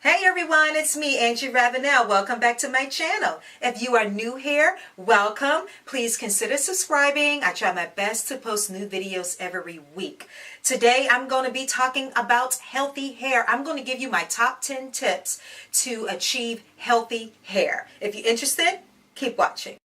Hey everyone, it's me, Angie Ravenel. Welcome back to my channel. If you are new here, welcome. Please consider subscribing. I try my best to post new videos every week. Today I'm going to be talking about healthy hair. I'm going to give you my top 10 tips to achieve healthy hair. If you're interested, keep watching.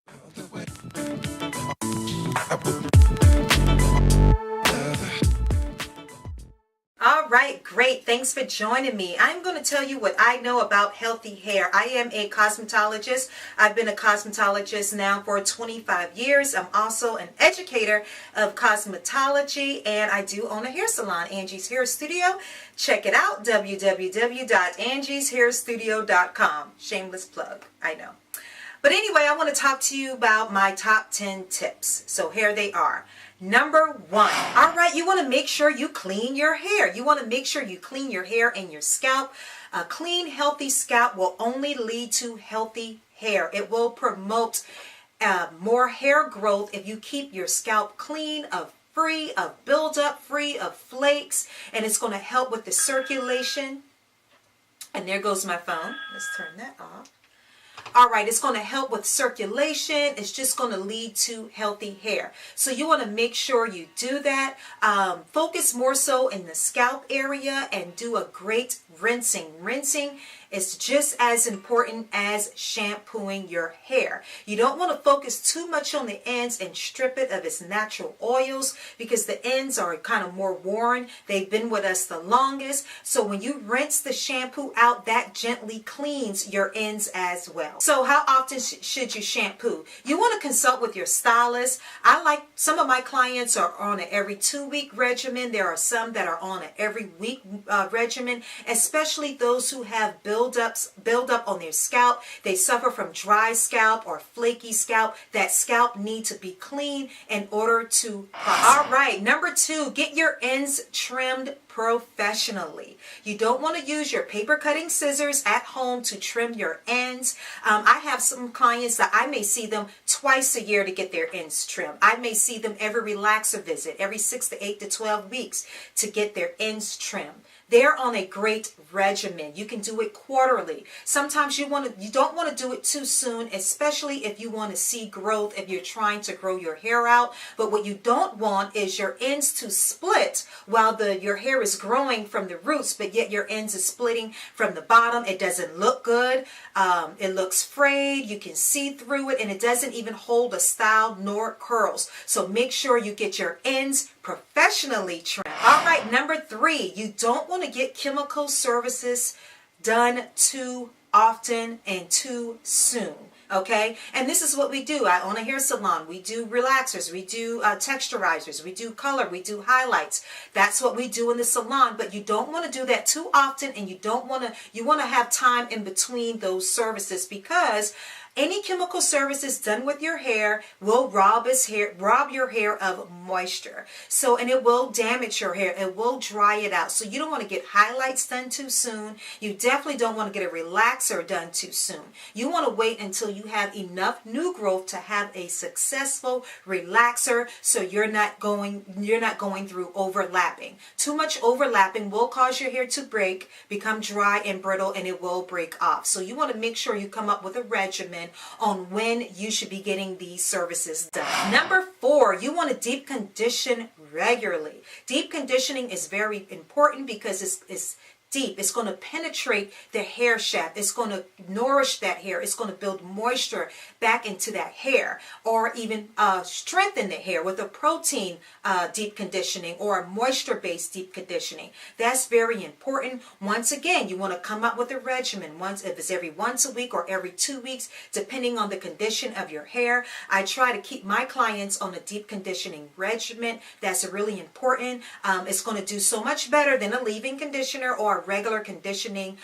All right, great. Thanks for joining me. I'm going to tell you what I know about healthy hair. I am a cosmetologist. I've been a cosmetologist now for 25 years. I'm also an educator of cosmetology, and I do own a hair salon, Angie's Hair Studio. Check it out, www.angieshairstudio.com. Shameless plug, I know. But anyway, I want to talk to you about my top 10 tips. So here they are. Number 1. All right, you want to make sure you clean your hair. You want to make sure you clean your hair and your scalp. A clean, healthy scalp will only lead to healthy hair. It will promote more hair growth if you keep your scalp clean, free of buildup, free of flakes, and it's going to help with the circulation. And there goes my phone. Let's turn that off. All right, it's going to help with circulation. It's just going to lead to healthy hair. So you want to make sure you do that. Focus more so in the scalp area and do a great rinsing. Rinsing is just as important as shampooing your hair. You don't want to focus too much on the ends and strip it of its natural oils because the ends are kind of more worn. They've been with us the longest. So when you rinse the shampoo out, that gently cleans your ends as well. So how often should you shampoo? You want to consult with your stylist. Some of my clients are on an every 2-week regimen. There are some that are on an every week regimen, especially those who have build up on their scalp. They suffer from dry scalp or flaky scalp. That scalp needs to be clean in order to process. All right, number 2, get your ends trimmed professionally. You don't want to use your paper cutting scissors at home to trim your ends. I have some clients that I may see them twice a year to get their ends trimmed. I may see them every relaxer visit, every 6 to 8 to 12 weeks to get their ends trimmed. They're on a great regimen. You can do it quarterly. Sometimes you don't want to do it too soon, especially if you want to see growth, if you're trying to grow your hair out. But what you don't want is your ends to split while your hair is growing from the roots, but yet your ends is splitting from the bottom. It doesn't look good. It looks frayed. You can see through it, and it doesn't even hold a style nor curls. So make sure you get your ends professionally trimmed. All right, number 3, you don't want to get chemical services done too often and too soon. Okay, and this is what we do. I own a hair salon. We do relaxers, we do texturizers, we do color, we do highlights. That's what we do in the salon. But you don't want to do that too often, and you want to have time in between those services, because any chemical services done with your hair will rob your hair of moisture. And it will damage your hair. It will dry it out. So you don't want to get highlights done too soon. You definitely don't want to get a relaxer done too soon. You want to wait until you have enough new growth to have a successful relaxer, so you're not going through overlapping. Too much overlapping will cause your hair to break, become dry and brittle, and it will break off. So you want to make sure you come up with a regimen on when you should be getting these services done. Number 4, you want to deep condition regularly. Deep conditioning is very important because it's deep. It's going to penetrate the hair shaft. It's going to nourish that hair. It's going to build moisture back into that hair, or even strengthen the hair with a protein deep conditioning or a moisture-based deep conditioning. That's very important. Once again, you want to come up with a regimen. If it's every once a week or every 2 weeks, depending on the condition of your hair. I try to keep my clients on a deep conditioning regimen. That's really important. It's going to do so much better than a leave-in conditioner or a regular conditioning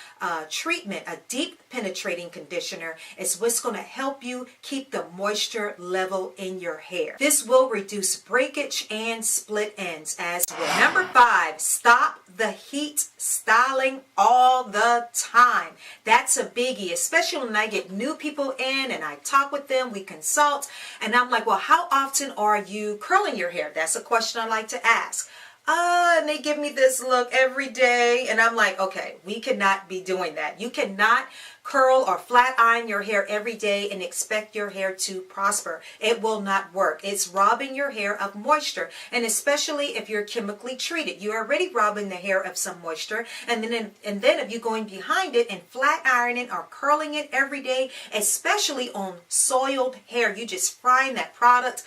treatment. A deep penetrating conditioner is what's going to help you keep the moisture level in your hair. This will reduce breakage and split ends as well. Number 5, stop the heat styling all the time. That's a biggie, especially when I get new people in and I talk with them, we consult, and I'm like, well, how often are you curling your hair? That's a question I like to ask. And they give me this look every day. And I'm like, okay, we cannot be doing that. You cannot curl or flat iron your hair every day and expect your hair to prosper. It will not work. It's robbing your hair of moisture. And especially if you're chemically treated, you're already robbing the hair of some moisture. And then if you're going behind it and flat ironing or curling it every day, especially on soiled hair, you just frying that product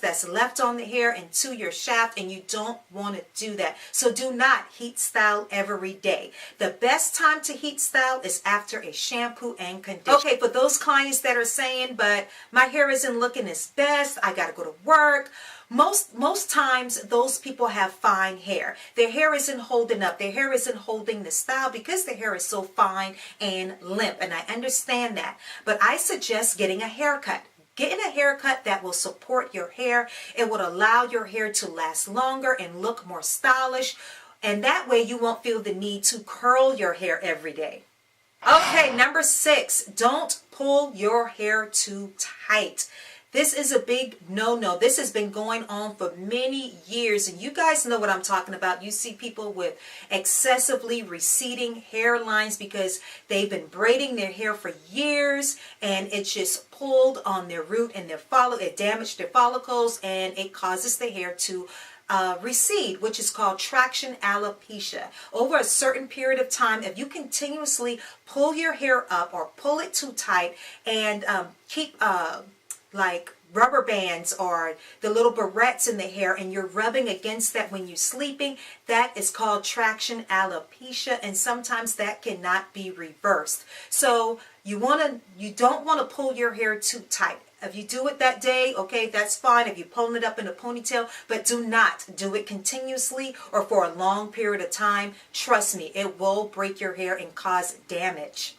that's left on the hair into your shaft, and you don't want to do that. So do not heat style every day. The best time to heat style is after a shampoo and conditioner. Okay, for those clients that are saying, but my hair isn't looking its best, I gotta go to work. Most times those people have fine hair. Their hair isn't holding up. Their hair isn't holding the style because the hair is so fine and limp. And I understand that. But I suggest getting a haircut. Getting a haircut that will support your hair. It would allow your hair to last longer and look more stylish. And that way you won't feel the need to curl your hair every day. Okay, number 6, don't pull your hair too tight. This is a big no-no. This has been going on for many years, and you guys know what I'm talking about. You see people with excessively receding hairlines because they've been braiding their hair for years, and it's just pulled on their root and it damaged their follicles, and it causes the hair to recede, which is called traction alopecia. Over a certain period of time, if you continuously pull your hair up or pull it too tight and keep like rubber bands or the little barrettes in the hair, and you're rubbing against that when you're sleeping, that is called traction alopecia, and sometimes that cannot be reversed. So you don't want to pull your hair too tight. If you do it that day, okay, that's fine. If you're pulling it up in a ponytail, but do not do it continuously or for a long period of time. Trust me, it will break your hair and cause damage.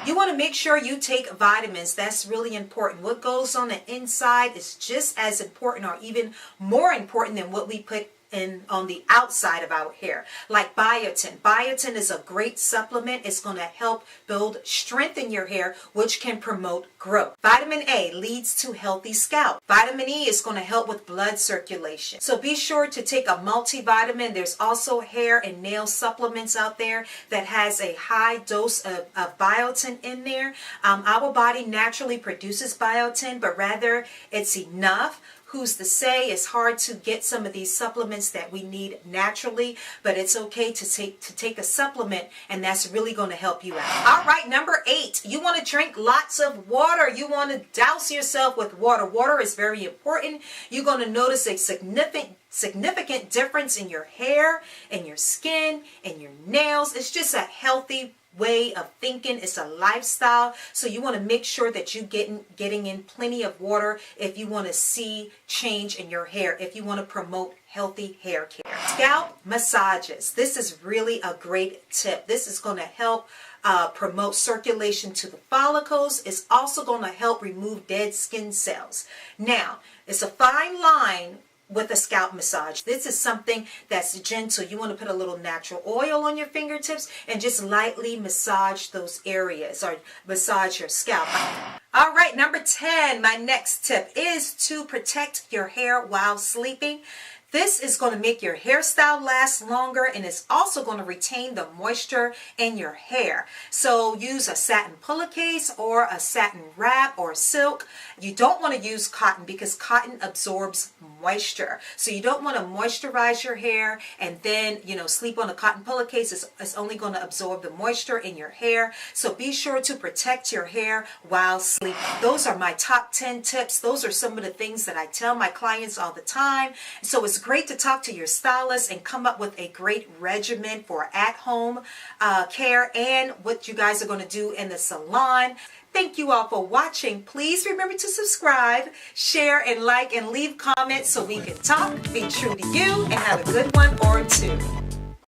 You want to make sure you take vitamins. That's really important. What goes on the inside is just as important or even more important than what we put in on the outside of our hair. Like biotin. Biotin is a great supplement. It's going to help build strength in your hair, which can promote growth. Vitamin A leads to healthy scalp. Vitamin E is going to help with blood circulation. So be sure to take a multivitamin. There's also hair and nail supplements out there that has a high dose of biotin in there. Our body naturally produces biotin, but rather it's enough. Who's to say? It's hard to get some of these supplements that we need naturally, but it's okay to take a supplement, and that's really going to help you out. All right, number 8, you want to drink lots of water. You want to douse yourself with water. Water is very important. You're going to notice a significant difference in your hair, in your skin, in your nails. It's just a healthy way of thinking. It's a lifestyle, so you want to make sure that you getting in plenty of water if you want to see change in your hair, if you want to promote healthy hair care. Scalp massages. This is really a great tip. This is going to help promote circulation to the follicles. It's also going to help remove dead skin cells. Now, it's a fine line with a scalp massage. This is something that's gentle. You want to put a little natural oil on your fingertips and just lightly massage those areas or massage your scalp. All right, number 10, my next tip is to protect your hair while sleeping. This is going to make your hairstyle last longer, and it's also going to retain the moisture in your hair. So use a satin pillowcase or a satin wrap or silk. You don't want to use cotton because cotton absorbs moisture. So you don't want to moisturize your hair and then, sleep on a cotton pillowcase. It's only going to absorb the moisture in your hair. So be sure to protect your hair while sleeping. Those are my top 10 tips. Those are some of the things that I tell my clients all the time. So it's great to talk to your stylist and come up with a great regimen for at-home care and what you guys are going to do in the salon. Thank you all for watching. Please remember to subscribe, share, and like, and leave comments so we can talk, be true to you, and have a good one or two.